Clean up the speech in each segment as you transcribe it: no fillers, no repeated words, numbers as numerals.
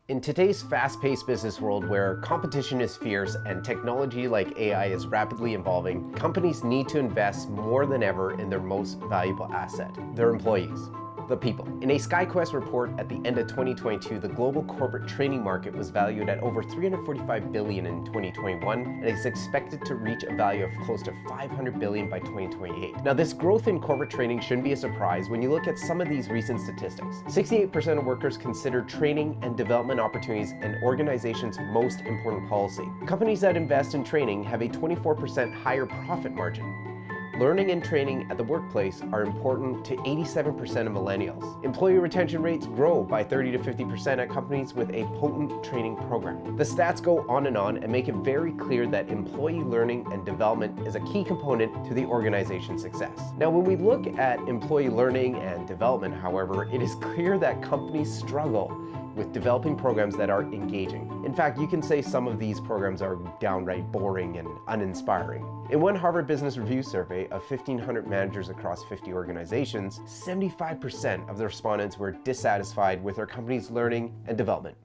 In today's fast-paced business world where competition is fierce and technology like AI is rapidly evolving, companies need to invest more than ever in their most valuable asset, their employees. The people. In a SkyQuest report at the end of 2022, the global corporate training market was valued at over $345 billion in 2021 and is expected to reach a value of close to $500 billion by 2028. Now, this growth in corporate training shouldn't be a surprise when you look at some of these recent statistics. 68% of workers consider training and development opportunities an organization's most important policy. Companies that invest in training have a 24% higher profit margin. Learning and training at the workplace are important to 87% of millennials. Employee retention rates grow by 30 to 50% at companies with a potent training program. The stats go on and make it very clear that employee learning and development is a key component to the organization's success. Now, when we look at employee learning and development, however, it is clear that companies struggle with developing programs that are engaging. In fact, you can say some of these programs are downright boring and uninspiring. In one Harvard Business Review survey of 1,500 managers across 50 organizations, 75% of the respondents were dissatisfied with their company's learning and development.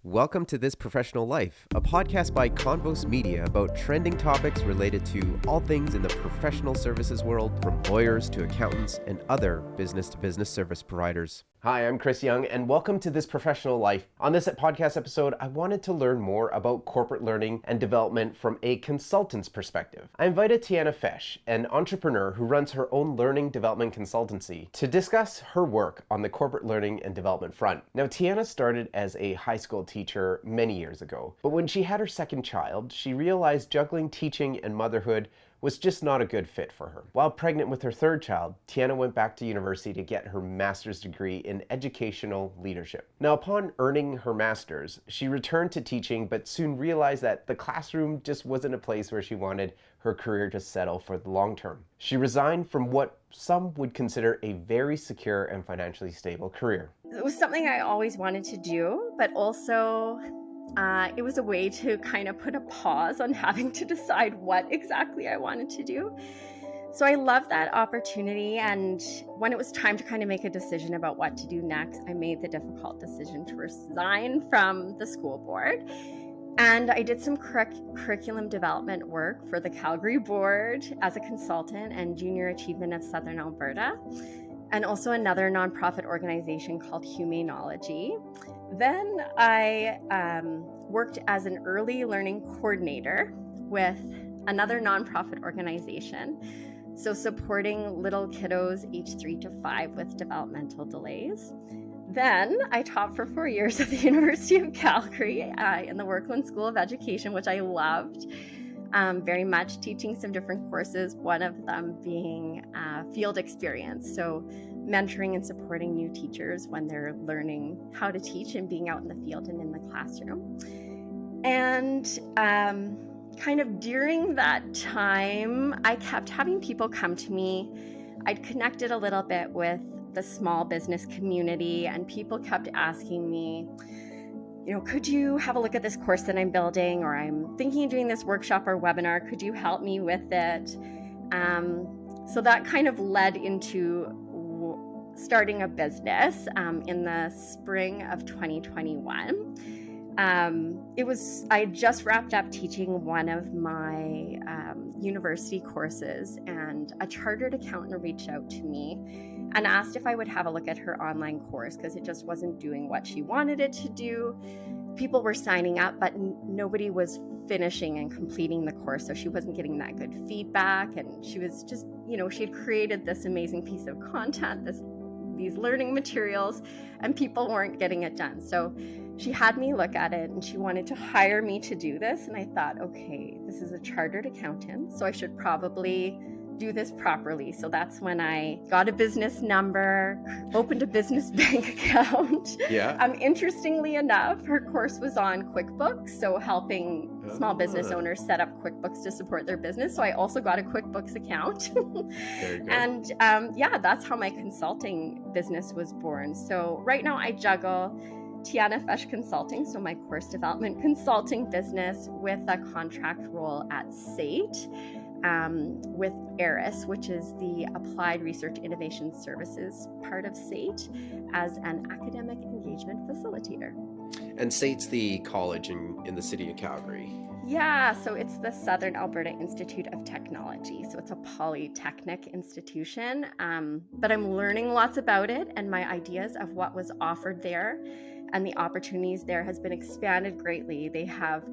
Welcome to This Professional Life, a podcast by Convos Media about trending topics related to all things in the professional services world, from lawyers to accountants and other business-to-business service providers. Hi, I'm Chris Young, and welcome to This Professional Life. On this podcast episode, I wanted to learn more about corporate learning and development from a consultant's perspective. I invited Tiana Fech, an entrepreneur who runs her own learning development consultancy, to discuss her work on the corporate learning and development front. Now, Tiana started as a high school teacher many years ago, but when she had her second child, she realized juggling teaching and motherhood was just not a good fit for her. While pregnant with her third child, Tiana went back to university to get her master's degree in educational leadership. Now, upon earning her master's, she returned to teaching, but soon realized that the classroom just wasn't a place where she wanted her career to settle for the long term. She resigned from what some would consider a very secure and financially stable career. It was something I always wanted to do, but also it was a way to kind of put a pause on having to decide what exactly I wanted to do. So I loved that opportunity. And when it was time to kind of make a decision about what to do next, I made the difficult decision to resign from the school board. And I did some curriculum development work for the Calgary board as a consultant and Junior Achievement of Southern Alberta, and also another nonprofit organization called Humanology. Then I worked as an early learning coordinator with another nonprofit organization, so supporting little kiddos aged 3 to 5 with developmental delays. Then I taught for 4 years at the University of Calgary in the Workland School of Education, which I loved very much, teaching some different courses, one of them being field experience. So mentoring and supporting new teachers when they're learning how to teach and being out in the field and in the classroom. And kind of during that time, I kept having people come to me. I'd connected a little bit with the small business community, and people kept asking me, could you have a look at this course that I'm building, or I'm thinking of doing this workshop or webinar, could you help me with it? So that kind of led into starting a business in the spring of 2021. I just wrapped up teaching one of my university courses, and a chartered accountant reached out to me and asked if I would have a look at her online course because it just wasn't doing what she wanted it to do. People were signing up, but nobody was finishing and completing the course, so she wasn't getting that good feedback, and she was just, she had created this amazing piece of content, these learning materials, and people weren't getting it done. So she had me look at it, and she wanted to hire me to do this. And I thought, okay, this is a chartered accountant, so I should probably do this properly. So that's when I got a business number, opened a business bank account. Yeah. Interestingly enough, her course was on QuickBooks, so helping small business owners set up QuickBooks to support their business. So I also got a QuickBooks account. There you go. And that's how my consulting business was born. So right now I juggle Tiana Fech Consulting, so my course development consulting business, with a contract role at SAIT. With ARIS, which is the Applied Research Innovation Services part of SAIT, as an academic engagement facilitator. And SAIT's the college in the city of Calgary. Yeah, so it's the Southern Alberta Institute of Technology. So it's a polytechnic institution, but I'm learning lots about it, and my ideas of what was offered there and the opportunities there has been expanded greatly. They have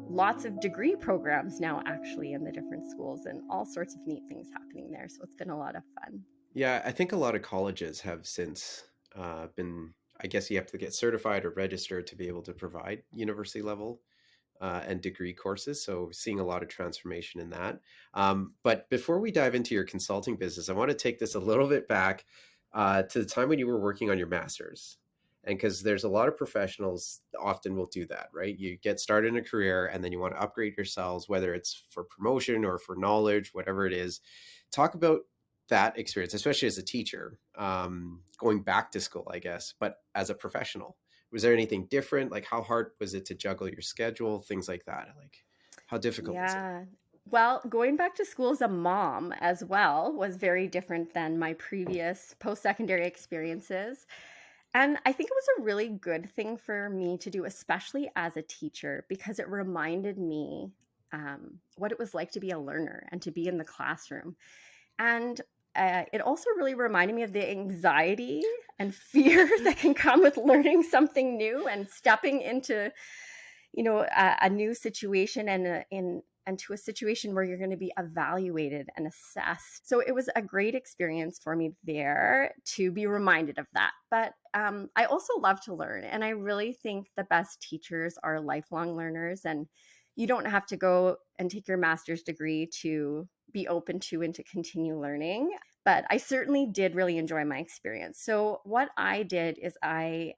lots of degree programs now actually in the different schools and all sorts of neat things happening there. So it's been a lot of fun. Yeah, I think a lot of colleges have since been, I guess you have to get certified or registered to be able to provide university level and degree courses. So seeing a lot of transformation in that. But before we dive into your consulting business, I want to take this a little bit back to the time when you were working on your master's. And because there's a lot of professionals often will do that, right? You get started in a career and then you want to upgrade yourselves, whether it's for promotion or for knowledge, whatever it is. Talk about that experience, especially as a teacher, going back to school, I guess, but as a professional. Was there anything different? Like, how hard was it to juggle your schedule, things like that? Like, how difficult was it? Yeah. Well, going back to school as a mom as well was very different than my previous post secondary experiences. And I think it was a really good thing for me to do, especially as a teacher, because it reminded me what it was like to be a learner and to be in the classroom. And it also really reminded me of the anxiety and fear that can come with learning something new and stepping into, a new situation and to a situation where you're going to be evaluated and assessed. So it was a great experience for me there to be reminded of that. But I also love to learn. And I really think the best teachers are lifelong learners. And you don't have to go and take your master's degree to be open to and to continue learning. But I certainly did really enjoy my experience. So what I did is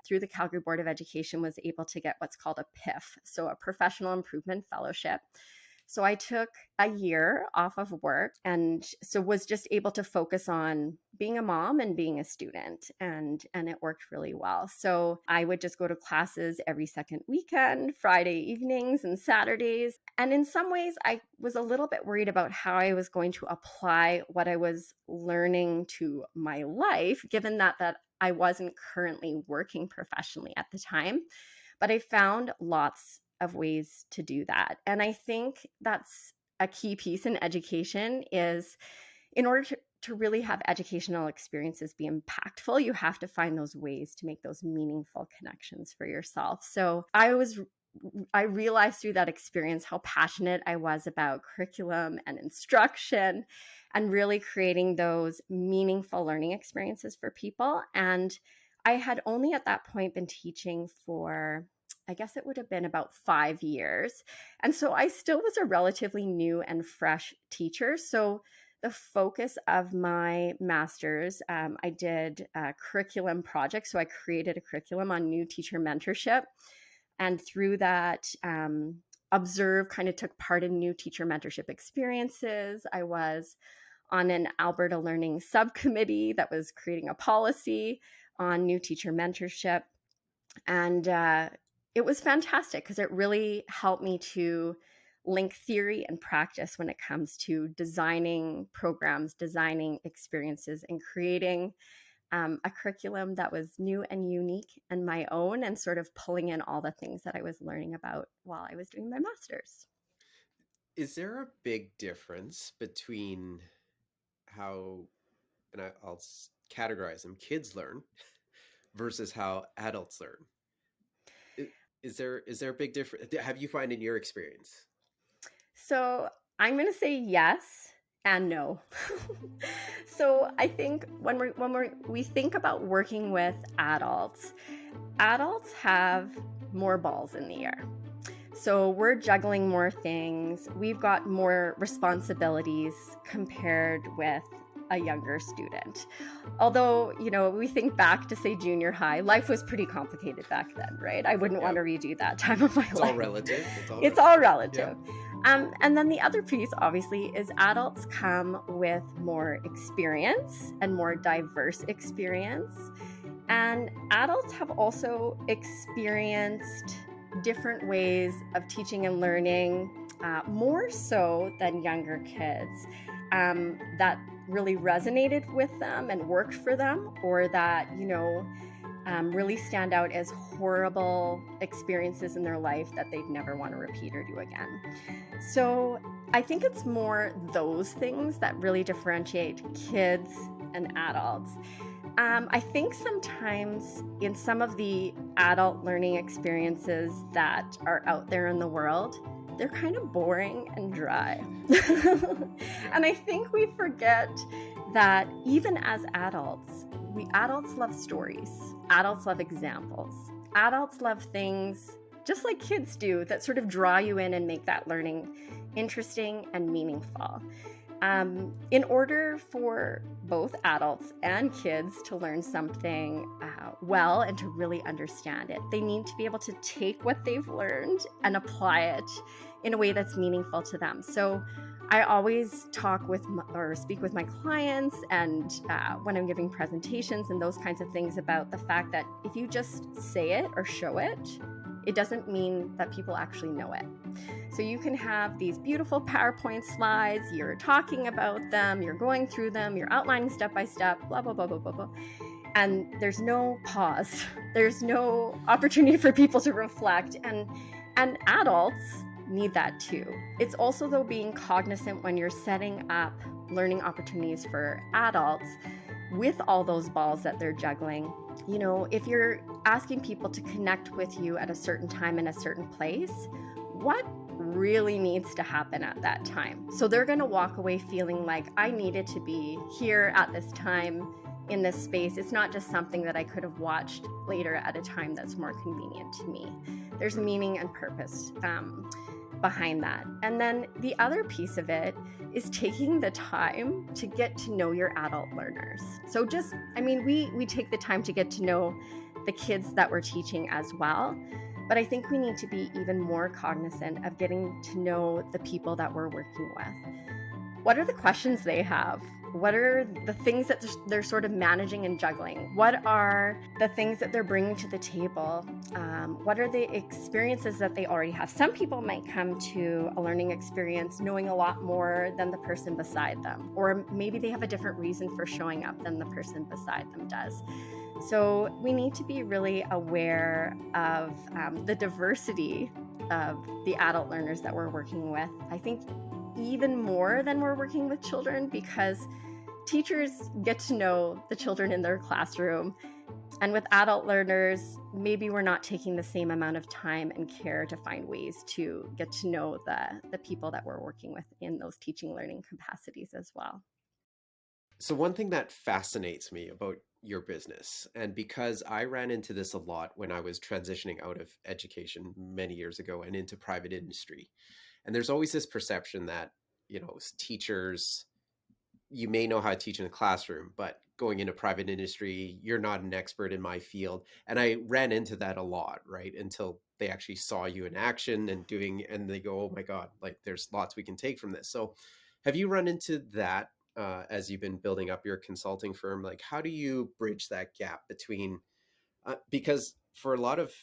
through the Calgary Board of Education, was able to get what's called a PIF, so a Professional Improvement Fellowship. So I took a year off of work and so was just able to focus on being a mom and being a student, and it worked really well. So I would just go to classes every second weekend, Friday evenings and Saturdays. And in some ways I was a little bit worried about how I was going to apply what I was learning to my life, given that I wasn't currently working professionally at the time. But I found lots of ways to do that. And I think that's a key piece in education is in order to really have educational experiences be impactful, you have to find those ways to make those meaningful connections for yourself. So I realized through that experience how passionate I was about curriculum and instruction and really creating those meaningful learning experiences for people. And I had only at that point been teaching for, I guess it would have been about 5 years. And so I still was a relatively new and fresh teacher. So the focus of my master's, I did a curriculum project. So I created a curriculum on new teacher mentorship. And through that, took part in new teacher mentorship experiences. I was on an Alberta Learning subcommittee that was creating a policy on new teacher mentorship. And it was fantastic because it really helped me to link theory and practice when it comes to designing programs, designing experiences, and creating a curriculum that was new and unique and my own, and sort of pulling in all the things that I was learning about while I was doing my master's. Is there a big difference between how, and I'll categorize them, kids learn versus how adults learn? I- is there a big difference? Have you find in your experience? So I'm going to say yes and no. So I think we think about working with adults, adults have more balls in the air. So we're juggling more things. We've got more responsibilities compared with a younger student. Although, we think back to say junior high, life was pretty complicated back then, right? I wouldn't want to redo that time of my life. It's all relative. It's all relative. And then the other piece, obviously, is adults come with more experience and more diverse experience. And adults have also experienced different ways of teaching and learning, more so than younger kids, that really resonated with them and worked for them, or that, really stand out as horrible experiences in their life that they'd never want to repeat or do again. So I think it's more those things that really differentiate kids and adults. I think sometimes in some of the adult learning experiences that are out there in the world, they're kind of boring and dry. And I think we forget that even as adults, adults love stories. Adults love examples. Adults love things just like kids do that sort of draw you in and make that learning interesting and meaningful. In order for both adults and kids to learn something well and to really understand it, they need to be able to take what they've learned and apply it in a way that's meaningful to them. So I always talk with or speak with my clients and when I'm giving presentations and those kinds of things about the fact that if you just say it or show it, it doesn't mean that people actually know it. So you can have these beautiful PowerPoint slides, you're talking about them, you're going through them, you're outlining step by step, blah, blah, blah, blah, blah, blah. And there's no pause. There's no opportunity for people to reflect. And adults need that too. It's also, though, being cognizant when you're setting up learning opportunities for adults with all those balls that they're juggling. You know, if you're asking people to connect with you at a certain time in a certain place, what really needs to happen at that time? So they're going to walk away feeling like I needed to be here at this time in this space. It's not just something that I could have watched later at a time that's more convenient to me. There's meaning and purpose behind that. And then the other piece of it is taking the time to get to know your adult learners. So we take the time to get to know the kids that we're teaching as well. But I think we need to be even more cognizant of getting to know the people that we're working with. What are the questions they have? What are the things that they're sort of managing and juggling? What are the things that they're bringing to the table? What are the experiences that they already have? Some people might come to a learning experience knowing a lot more than the person beside them, or maybe they have a different reason for showing up than the person beside them does. So we need to be really aware of the diversity of the adult learners that we're working with. I think even more than we're working with children, because teachers get to know the children in their classroom. And with adult learners, maybe we're not taking the same amount of time and care to find ways to get to know the people that we're working with in those teaching learning capacities as well. So one thing that fascinates me about your business, and because I ran into this a lot when I was transitioning out of education many years ago and into private industry, and there's always this perception that, teachers, you may know how to teach in a classroom, but going into private industry, you're not an expert in my field. And I ran into that a lot, right? Until they actually saw you in action and they go, oh my God, like there's lots we can take from this. So have you run into that as you've been building up your consulting firm? Like, how do you bridge that gap between, because for a lot of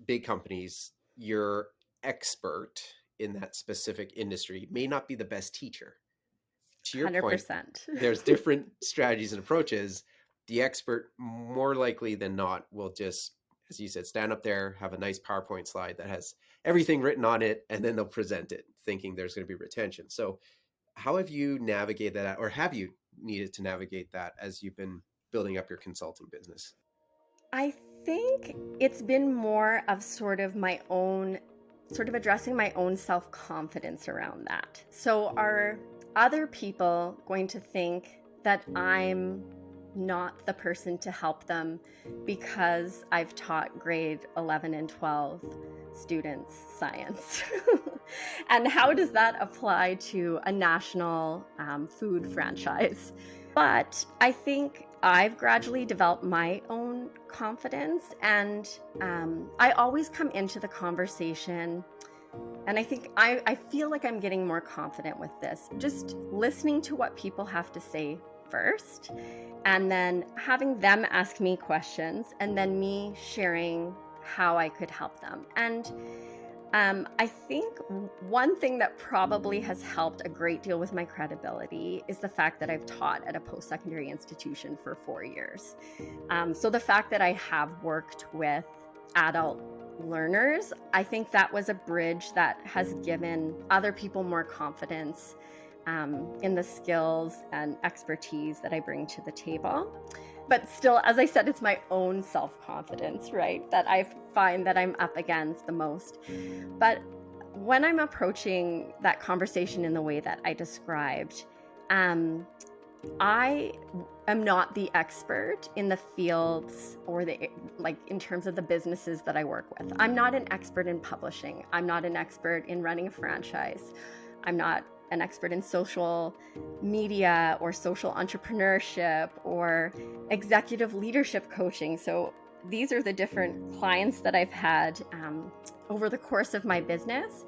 big companies, your expert in that specific industry may not be the best teacher. To your point, 100%. there's different strategies and approaches. The expert, more likely than not, will just, as you said, stand up there, have a nice PowerPoint slide that has everything written on it, and then they'll present it thinking there's going to be retention. So how have you navigated that, or have you needed to navigate that as you've been building up your consulting business? I think it's been more of sort of addressing my own self-confidence around that. So are other people going to think that I'm not the person to help them because I've taught grade 11 and 12 students science? And how does that apply to a national food franchise? But I think I've gradually developed my own confidence, and I always come into the conversation, and I think I feel like I'm getting more confident with this, just listening to what people have to say first, and then having them ask me questions, and then me sharing how I could help them. And I think one thing that probably has helped a great deal with my credibility is the fact that I've taught at a post-secondary institution for 4 years. So the fact that I have worked with adult learners, I think that was a bridge that has given other people more confidence in the skills and expertise that I bring to the table. But still, as I said, it's my own self-confidence, right? That I find that I'm up against the most. But when I'm approaching that conversation in the way that I described, um, I am not the expert in the fields or like in terms of the businesses that I work with. I'm not an expert in publishing. I'm not an expert in running a franchise. I'm not an expert in social media or social entrepreneurship or executive leadership coaching. So these are the different clients that I've had over the course of my business.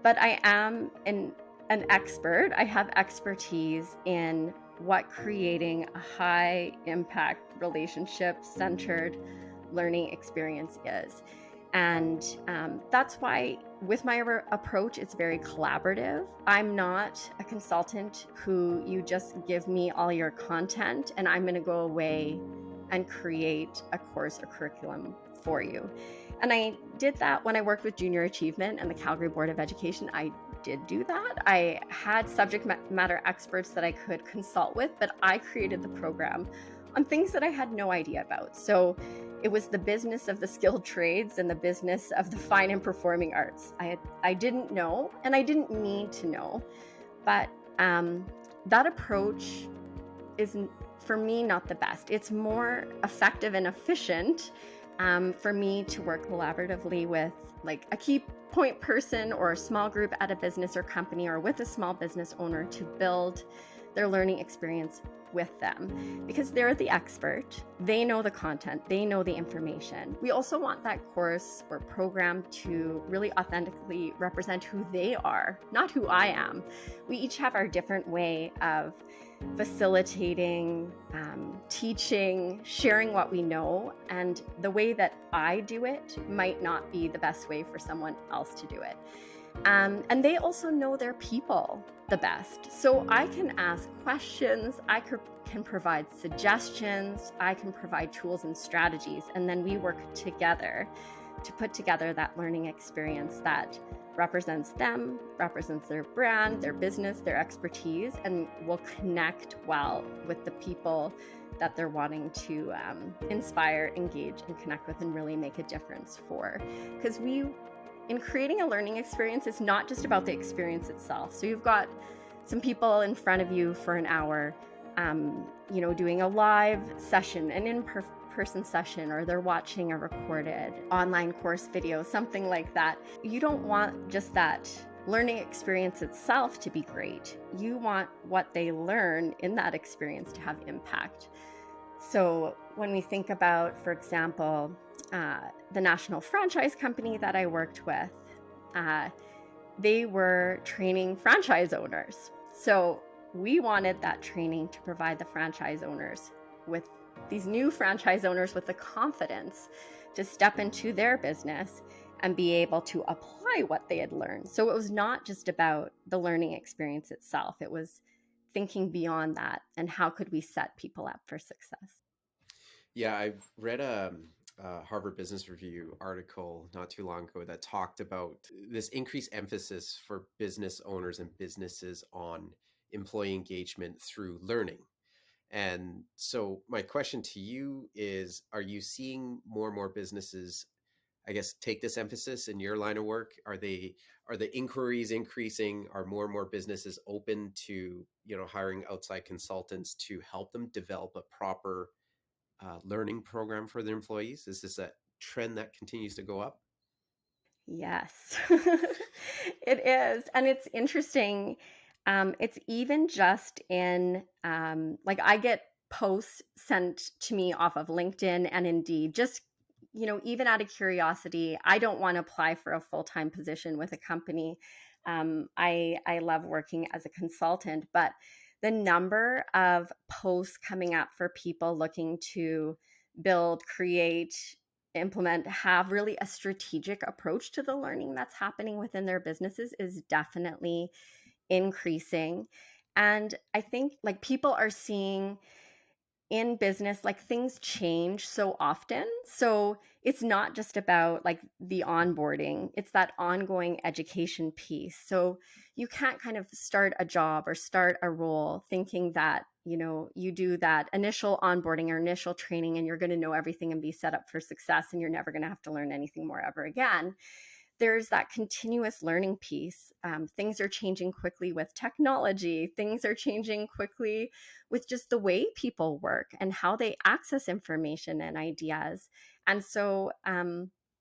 But I am an expert. I have expertise in what creating a high impact relationship centered learning experience is. And that's why with my approach, it's very collaborative. I'm not a consultant who you just give me all your content and I'm going to go away and create a course or curriculum for you. And I did that when I worked with Junior Achievement and the Calgary Board of Education. I did do that. I had subject matter experts that I could consult with, but I created the program on things that I had no idea about. So it was the business of the skilled trades and the business of the fine and performing arts. I didn't know, and I didn't need to know, but that approach is, for me, not the best. It's more effective and efficient for me to work collaboratively with like a key point person or a small group at a business or company or with a small business owner to build their learning experience with them, because they're the expert. They know the content, they know the information. We also want that course or program to really authentically represent who they are, not who I am. We each have our different way of facilitating, teaching, sharing what we know, and the way that I do it might not be the best way for someone else to do it. And they also know their people the best. So I can ask questions, can provide suggestions, I can provide tools and strategies, and then we work together to put together that learning experience that represents them, represents their brand, their business, their expertise, and will connect well with the people that they're wanting to inspire, engage, and connect with and really make a difference for. Because in creating a learning experience, it's not just about the experience itself. So you've got some people in front of you for an hour, doing a live session, an in-person session, or they're watching a recorded online course video, something like that. You don't want just that learning experience itself to be great. You want what they learn in that experience to have impact. So when we think about, for example, the national franchise company that I worked with, they were training franchise owners. So we wanted that training to provide the franchise owners with these new franchise owners with the confidence to step into their business and be able to apply what they had learned. So it was not just about the learning experience itself. It was thinking beyond that and how could we set people up for success. Yeah, I've read a Harvard Business Review article not too long ago that talked about this increased emphasis for business owners and businesses on employee engagement through learning. And so my question to you is, are you seeing more and more businesses, I guess, take this emphasis in your line of work? Are the inquiries increasing? Are more and more businesses open to, hiring outside consultants to help them develop a proper learning program for their employees? Is this a trend that continues to go up? Yes, it is. And it's interesting. It's even just in, like, I get posts sent to me off of LinkedIn and Indeed, just, even out of curiosity. I don't want to apply for a full-time position with a company. I love working as a consultant, but the number of posts coming up for people looking to build, create, implement have really a strategic approach to the learning that's happening within their businesses is definitely increasing. And I think like people are seeing in business, like things change so often. So it's not just about like the onboarding, it's that ongoing education piece. So you can't kind of start a job or start a role thinking that, you know, you do that initial onboarding or initial training and you're going to know everything and be set up for success and you're never going to have to learn anything more ever again. There's that continuous learning piece. Things are changing quickly with technology. Things are changing quickly with just the way people work and how they access information and ideas. And so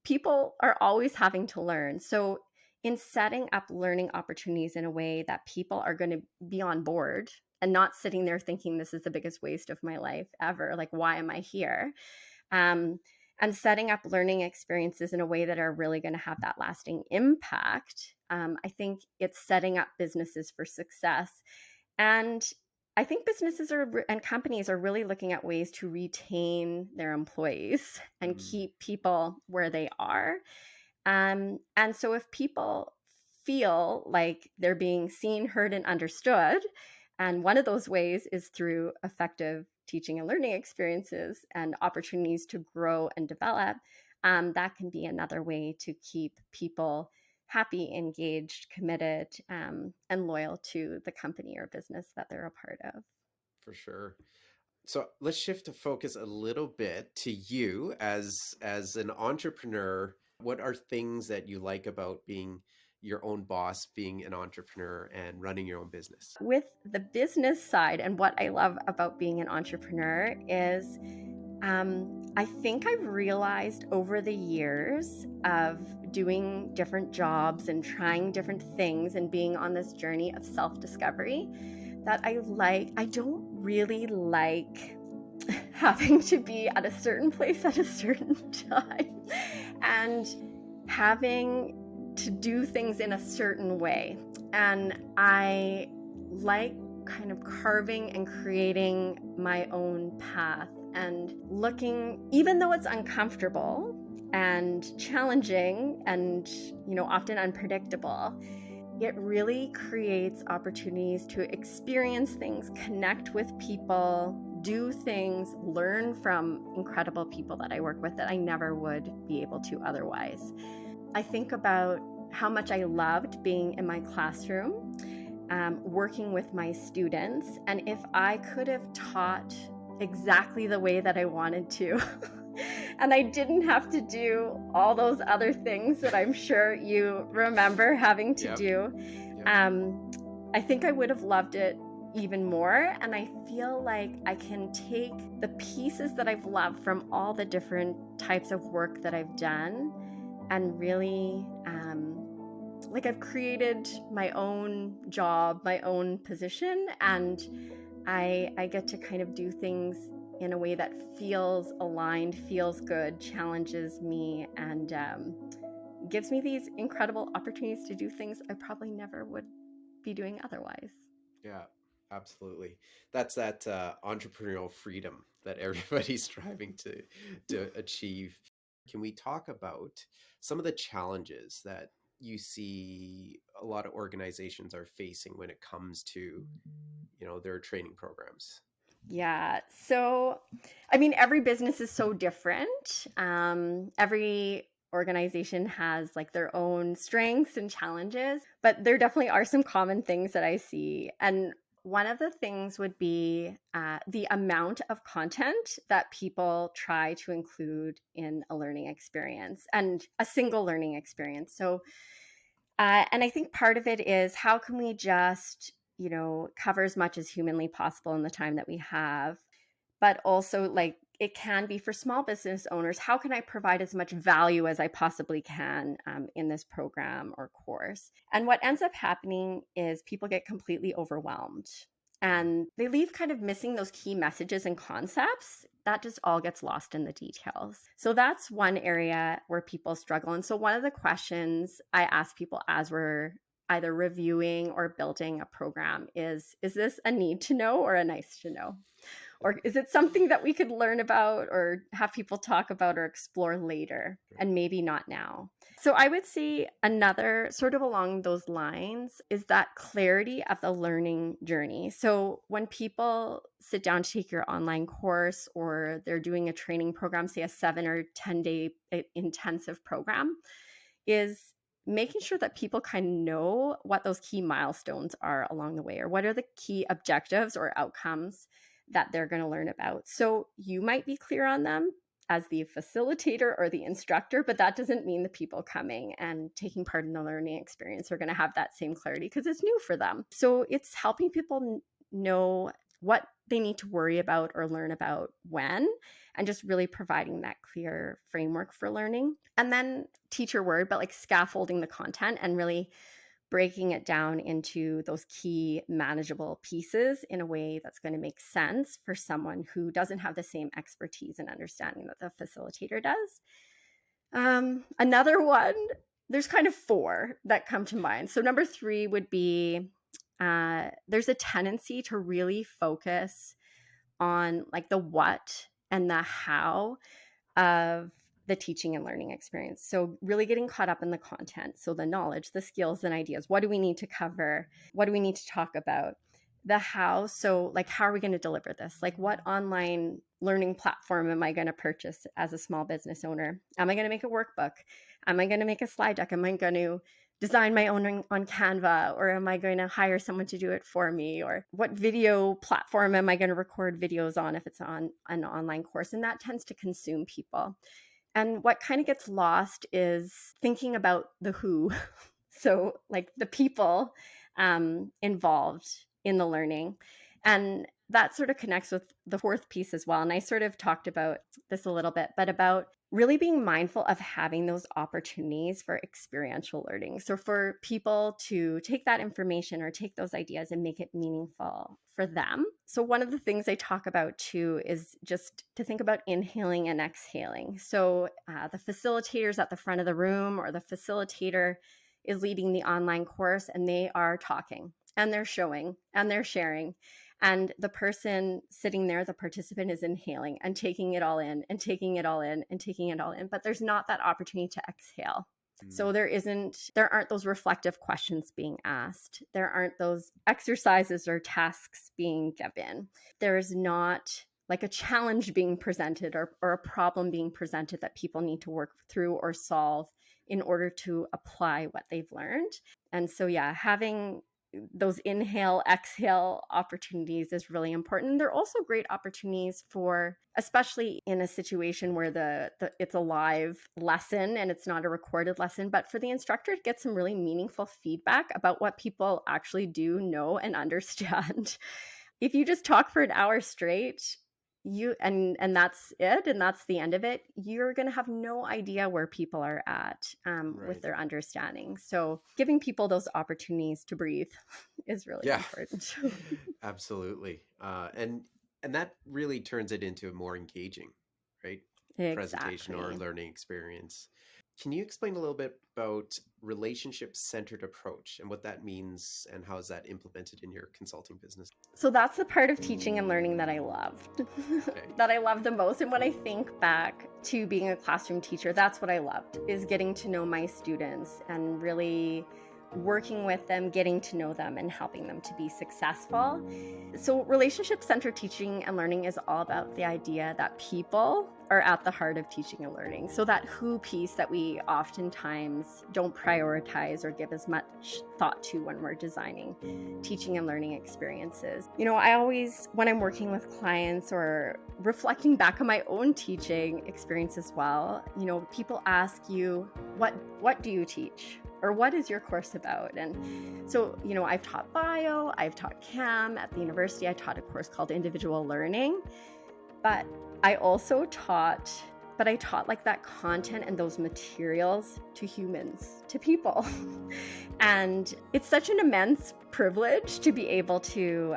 people are always having to learn. So in setting up learning opportunities in a way that people are going to be on board and not sitting there thinking this is the biggest waste of my life ever, like why am I here? um, and setting up learning experiences in a way that are really going to have that lasting impact. I think it's setting up businesses for success. And I think businesses and companies are really looking at ways to retain their employees and keep people where they are. And so if people feel like they're being seen, heard, and understood, and one of those ways is through effective teaching and learning experiences and opportunities to grow and develop, that can be another way to keep people happy, engaged, committed, and loyal to the company or business that they're a part of. For sure. So let's shift to focus a little bit to you as an entrepreneur. What are things that you like about being your own boss, being an entrepreneur and running your own business? With the business side, and what I love about being an entrepreneur is I think I've realized over the years of doing different jobs and trying different things and being on this journey of self-discovery that I don't really like having to be at a certain place at a certain time and having to do things in a certain way. And I like kind of carving and creating my own path and looking, even though it's uncomfortable and challenging and, you know, often unpredictable, it really creates opportunities to experience things, connect with people, do things, learn from incredible people that I work with that I never would be able to otherwise. I think about how much I loved being in my classroom, working with my students, and if I could have taught exactly the way that I wanted to, and I didn't have to do all those other things that I'm sure you remember having to do, I think I would have loved it even more. And I feel like I can take the pieces that I've loved from all the different types of work that I've done and really like I've created my own job, my own position, and I get to kind of do things in a way that feels aligned, feels good, challenges me, and gives me these incredible opportunities to do things I probably never would be doing otherwise. Yeah, absolutely. That's that entrepreneurial freedom that everybody's striving to achieve. Can we talk about some of the challenges that you see a lot of organizations are facing when it comes to, you know, their training programs? Yeah. So, I mean, every business is so different. Every organization has like their own strengths and challenges, but there definitely are some common things that I see. And one of the things would be the amount of content that people try to include in a learning experience and a single learning experience. So, and I think part of it is how can we just, you know, cover as much as humanly possible in the time that we have, but also like it can be for small business owners. How can I provide as much value as I possibly can in this program or course? And what ends up happening is people get completely overwhelmed and they leave kind of missing those key messages and concepts. That just all gets lost in the details. So that's one area where people struggle. And so one of the questions I ask people as we're either reviewing or building a program is this a need to know or a nice to know? Or is it something that we could learn about or have people talk about or explore later and maybe not now? So I would say another sort of along those lines is that clarity of the learning journey. So when people sit down to take your online course or they're doing a training program, say a 7 or 10-day intensive program, is making sure that people kind of know what those key milestones are along the way, or what are the key objectives or outcomes that they're going to learn about. So you might be clear on them as the facilitator or the instructor, but that doesn't mean the people coming and taking part in the learning experience are going to have that same clarity because it's new for them. So it's helping people know what they need to worry about or learn about when, and just really providing that clear framework for learning. And then teacher word, but like scaffolding the content and really breaking it down into those key manageable pieces in a way that's going to make sense for someone who doesn't have the same expertise and understanding that the facilitator does. Another one, there's kind of 4 that come to mind. So number 3 would be there's a tendency to really focus on like the what and the how of the teaching and learning experience. So really getting caught up in the content. So the knowledge, the skills and ideas. What do we need to cover? What do we need to talk about? The how. So like, how are we going to deliver this? Like, what online learning platform am I going to purchase as a small business owner? Am I going to make a workbook? Am I going to make a slide deck? Am I going to design my own on Canva, or am I going to hire someone to do it for me? Or what video platform am I going to record videos on if it's on an online course? And that tends to consume people. And what kind of gets lost is thinking about the who. So like the people involved in the learning. And that sort of connects with the 4th piece as well. And I sort of talked about this a little bit, but about really being mindful of having those opportunities for experiential learning. So for people to take that information or take those ideas and make it meaningful for them. So one of the things I talk about too is just to think about inhaling and exhaling. So the facilitator's at the front of the room, or the facilitator is leading the online course, and they are talking and they're showing and they're sharing. And the person sitting there, the participant, is inhaling and taking it all in and taking it all in and taking it all in. But there's not that opportunity to exhale. So there aren't those reflective questions being asked. There aren't those exercises or tasks being given. There's not like a challenge being presented or a problem being presented that people need to work through or solve in order to apply what they've learned. And so, yeah, having those inhale, exhale opportunities is really important. They're also great opportunities for, especially in a situation where it's a live lesson and it's not a recorded lesson, but for the instructor to get some really meaningful feedback about what people actually do know and understand. If you just talk for an hour straight, and that's it, and that's the end of it, you're going to have no idea where people are at with their understanding. So giving people those opportunities to breathe is really important. Absolutely. And that really turns it into a more engaging, right? Exactly. Presentation or learning experience. Can you explain a little bit about relationship-centered approach and what that means, and how is that implemented in your consulting business? So that's the part of teaching and learning that I loved, that I love the most. And when I think back to being a classroom teacher, that's what I loved, is getting to know my students and really working with them, getting to know them, and helping them to be successful. So relationship-centered teaching and learning is all about the idea that people are at the heart of teaching and learning. So that who piece that we oftentimes don't prioritize or give as much thought to when we're designing teaching and learning experiences. You know, I always, when I'm working with clients or reflecting back on my own teaching experience as well, you know, people ask you, what do you teach? Or what is your course about? And so, you know, I've taught bio, I've taught CAM at the university. I taught a course called individual learning, but I also taught like that content and those materials to humans, to people. And it's such an immense privilege to be able to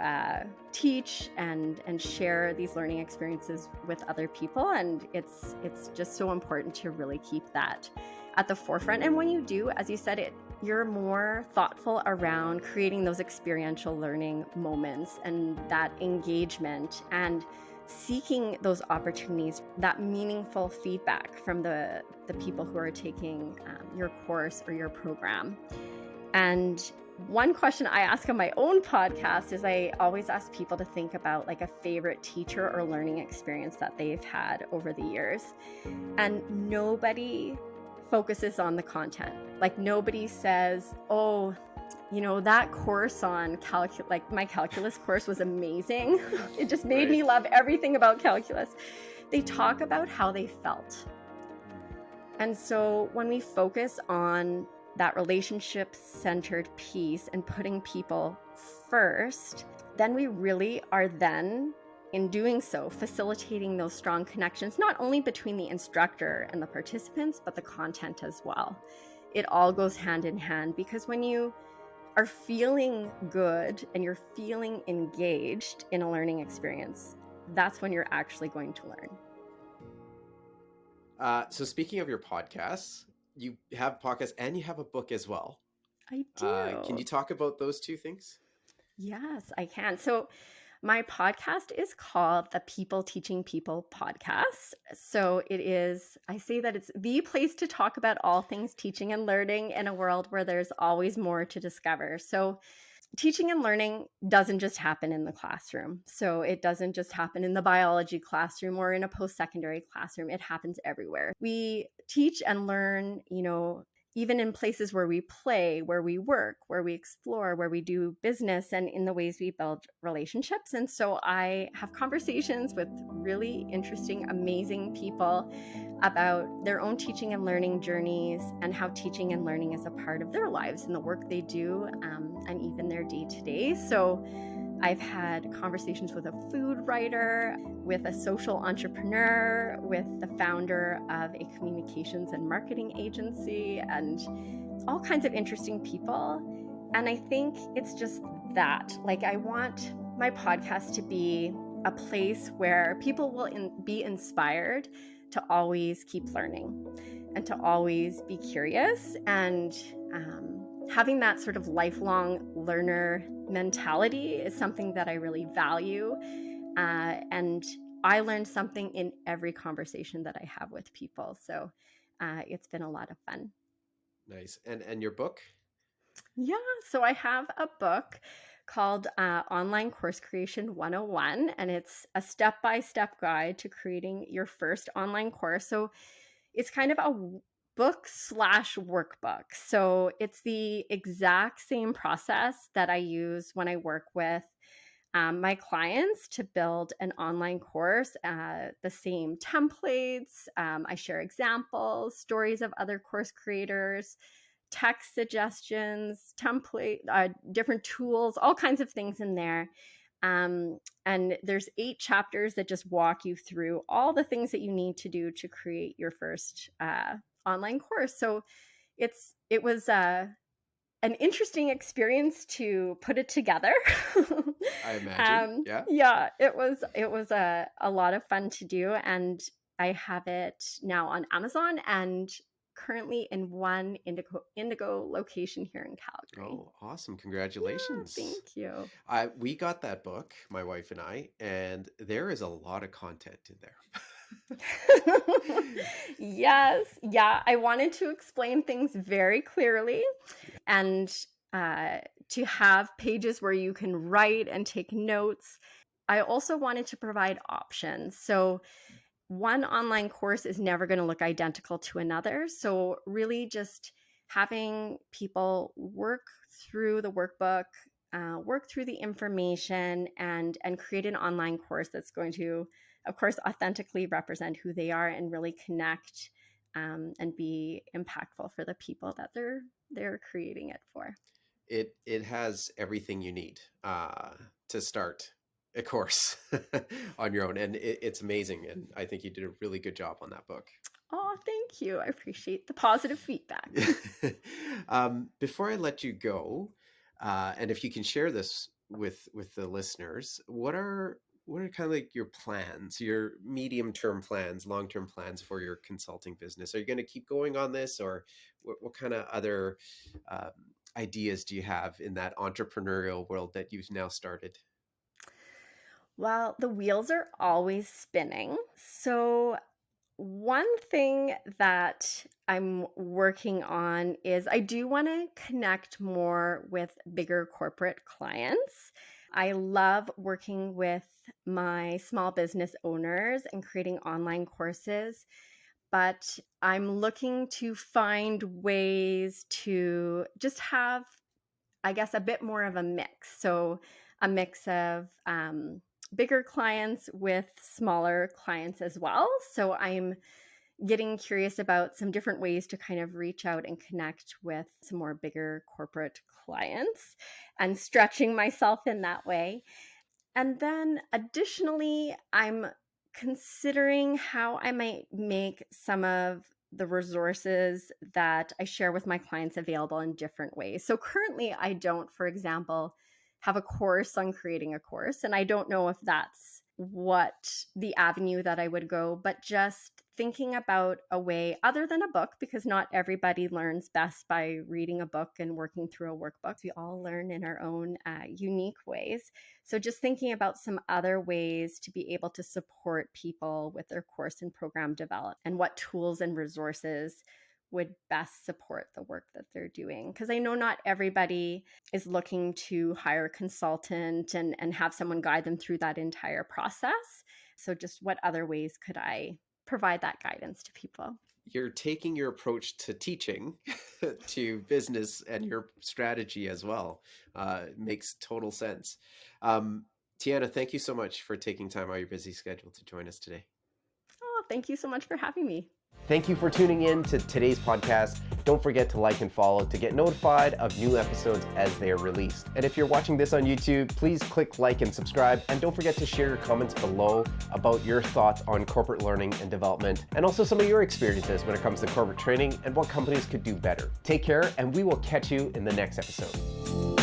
teach and share these learning experiences with other people. And it's just so important to really keep that at the forefront. And when you do, as you said, you're more thoughtful around creating those experiential learning moments and that engagement, and seeking those opportunities, that meaningful feedback from the people who are taking your course or your program. And one question I ask on my own podcast is I always ask people to think about like a favorite teacher or learning experience that they've had over the years. And nobody focuses on the content. Like nobody says, oh, you know, that course on calculus, like my calculus course was amazing. It just made me love everything about calculus. They talk about how they felt. And so when we focus on that relationship-centered piece and putting people first, then we really are then, in doing so, facilitating those strong connections, not only between the instructor and the participants, but the content as well. It all goes hand in hand, because when you are feeling good and you're feeling engaged in a learning experience, that's when you're actually going to learn. So speaking of your podcasts, you have podcasts and you have a book as well. I do. Can you talk about those two things? Yes, I can. So my podcast is called the People Teaching People Podcast. So it is, I say that it's the place to talk about all things teaching and learning in a world where there's always more to discover. So teaching and learning doesn't just happen in the classroom. So it doesn't just happen in the biology classroom or in a post-secondary classroom. It happens everywhere. We teach and learn, you know, even in places where we play, where we work, where we explore, where we do business, and in the ways we build relationships. And so I have conversations with really interesting, amazing people about their own teaching and learning journeys and how teaching and learning is a part of their lives and the work they do, and even their day-to-day. So I've had conversations with a food writer, with a social entrepreneur, with the founder of a communications and marketing agency, and all kinds of interesting people. And I think it's just that, like, I want my podcast to be a place where people will be inspired to always keep learning and to always be curious, and having that sort of lifelong learner mentality is something that I really value. And I learn something in every conversation that I have with people. So it's been a lot of fun. Nice. And your book? Yeah, so I have a book called Online Course Creation 101, and it's a step-by-step guide to creating your first online course. So it's kind of a book slash workbook. So it's the exact same process that I use when I work with my clients to build an online course, the same templates. I share examples, stories of other course creators, text suggestions, template, different tools, all kinds of things in there. And there's 8 chapters that just walk you through all the things that you need to do to create your first online course. So it was an interesting experience to put it together. I imagine. Yeah, it was a lot of fun to do, and I have it now on Amazon and currently in one Indigo location here in Calgary. Oh, awesome. Congratulations. Yeah, thank you. We got that book, my wife and I, and there is a lot of content in there. Yes, yeah, I wanted to explain things very clearly, and to have pages where you can write and take notes. I also wanted to provide options. So one online course is never going to look identical to another. So really just having people work through the workbook, work through the information, and create an online course that's going to, of course, authentically represent who they are and really connect and be impactful for the people that they're creating it for. It has everything you need to start a course on your own, and it's amazing. And I think you did a really good job on that book. Oh, thank you. I appreciate the positive feedback. Before I let you go, and if you can share this with the listeners, what are kind of like your plans, your medium-term plans, long-term plans for your consulting business? Are you going to keep going on this, or what kind of other ideas do you have in that entrepreneurial world that you've now started? Well, the wheels are always spinning. So, one thing that I'm working on is I do want to connect more with bigger corporate clients. I love working with my small business owners and creating online courses, but I'm looking to find ways to just have, I guess, a bit more of a mix. So, a mix of bigger clients with smaller clients as well. So, I'm getting curious about some different ways to kind of reach out and connect with some more bigger corporate clients and stretching myself in that way. And then additionally, I'm considering how I might make some of the resources that I share with my clients available in different ways. So currently, I don't, for example, have a course on creating a course, and I don't know if that's what the avenue that I would go, but just thinking about a way other than a book, because not everybody learns best by reading a book and working through a workbook. We all learn in our own unique ways. So just thinking about some other ways to be able to support people with their course and program development, and what tools and resources would best support the work that they're doing. Because I know not everybody is looking to hire a consultant and have someone guide them through that entire process. So just what other ways could I provide that guidance to people? You're taking your approach to teaching to business and your strategy as well. Makes total sense. Tiana, thank you so much for taking time out of your busy schedule to join us today. Oh, thank you so much for having me. Thank you for tuning in to today's podcast. Don't forget to like and follow to get notified of new episodes as they are released. And if you're watching this on YouTube, please click like and subscribe. And don't forget to share your comments below about your thoughts on corporate learning and development, and also some of your experiences when it comes to corporate training and what companies could do better. Take care, and we will catch you in the next episode.